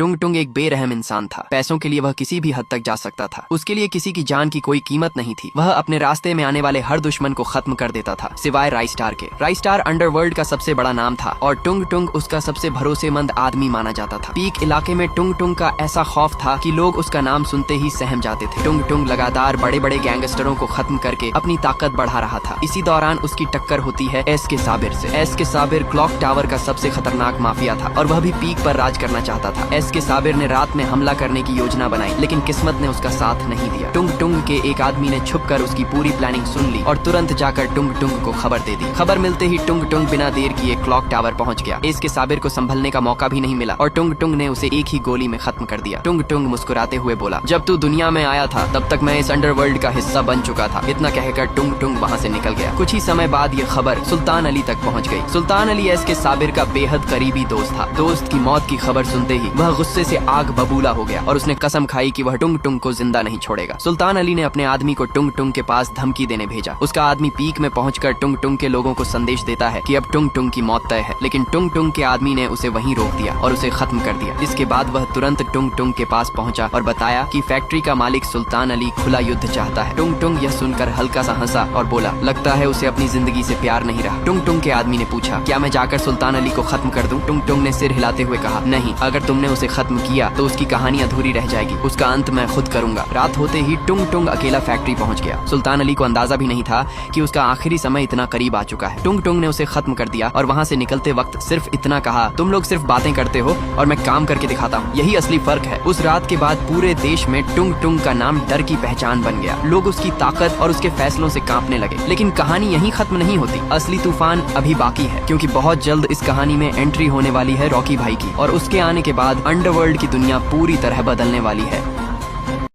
टुंग टुंग एक बेरहम इंसान था। पैसों के लिए वह किसी भी हद तक जा सकता था। उसके लिए किसी की जान की कोई कीमत नहीं थी। वह अपने रास्ते में आने वाले हर दुश्मन को खत्म कर देता था, सिवाय राइस्टार के। राइस्टार अंडरवर्ल्ड का सबसे बड़ा नाम था और टुंग टुंग उसका सबसे भरोसेमंद आदमी माना जाता था। पीक इलाके में टुंग टुंग का ऐसा खौफ था कि लोग उसका नाम सुनते ही सहम जाते थे। टुंग टुंग लगातार बड़े बड़े गैंगस्टरों को खत्म करके अपनी ताकत बढ़ा रहा था। इसी दौरान उसकी टक्कर होती है एस के साबिर से। एस के साबिर क्लॉक टावर का सबसे खतरनाक माफिया था और वह भी पीक पर राज करना चाहता था। एस के साबिर ने रात में हमला करने की योजना बनाई, लेकिन किस्मत ने उसका साथ नहीं दिया। टुंग टुंग के एक आदमी ने छुपकर उसकी पूरी प्लानिंग सुन ली और तुरंत जाकर टुंग टुंग को खबर दे दी। खबर मिलते ही टुंग टुंग बिना देर किए क्लॉक टावर पहुंच गया। एस के साबिर को संभलने का मौका भी नहीं मिला और टुंग टुंग ने उसे एक ही गोली में खत्म कर दिया। टुंग टुंग मुस्कुराते हुए बोला, जब तू दुनिया में आया था तब तक मैं इस अंडरवर्ल्ड का हिस्सा बन चुका था। इतना कहकर टुंग टुंग वहाँ से निकल गया। कुछ ही समय बाद ये खबर सुल्तान अली तक पहुँच गई। सुल्तान अली एस के साबिर का बेहद करीबी दोस्त था। दोस्त की मौत की खबर सुनते ही वह गुस्से से आग बबूला हो गया और उसने कसम खाई कि वह टुंग टुंग को जिंदा नहीं छोड़ेगा। सुल्तान अली ने अपने आदमी को टुंग टुंग के पास धमकी देने भेजा। उसका आदमी पीक में पहुंचकर टुंग टुंग के लोगों को संदेश देता है कि अब टुंग टुंग की मौत तय है, लेकिन टुंग टुंग के आदमी ने उसे वहीं रोक दिया और उसे खत्म कर दिया। इसके बाद वह तुरंत टुंग टुंग के पास पहुंचा और बताया कि फैक्ट्री का मालिक सुल्तान अली खुला युद्ध चाहता है। टुंग टुंग यह सुनकर हल्का सा हंसा और बोला, लगता है उसे अपनी जिंदगी से प्यार नहीं रहा। टुंग टुंग के आदमी ने पूछा, क्या मैं जाकर सुल्तान अली को खत्म कर दूं? टुंग टुंग ने सिर हिलाते हुए कहा, नहीं, अगर तुमने उसे खत्म किया तो उसकी कहानी अधूरी रह जाएगी। उसका अंत मैं खुद करूंगा। रात होते ही टुंग टुंग अकेला फैक्ट्री पहुंच गया। सुल्तान अली को अंदाजा भी नहीं था कि उसका आखिरी समय इतना करीब आ चुका है। टुंग टुंग ने उसे खत्म कर दिया और वहाँ से निकलते वक्त सिर्फ इतना कहा, तुम लोग सिर्फ बातें करते हो और मैं काम करके दिखाता हूँ, यही असली फर्क है। उस रात के बाद पूरे देश में टुंग टुंग का नाम डर की पहचान बन गया। लोग उसकी ताकत और उसके फैसलों से कांपने लगे। लेकिन कहानी यहीं खत्म नहीं होती। असली तूफान अभी बाकी है, क्योंकि बहुत जल्द इस कहानी में एंट्री होने वाली है रॉकी भाई की और उसके आने के बाद अंडरवर्ल्ड की दुनिया पूरी तरह बदलने वाली है।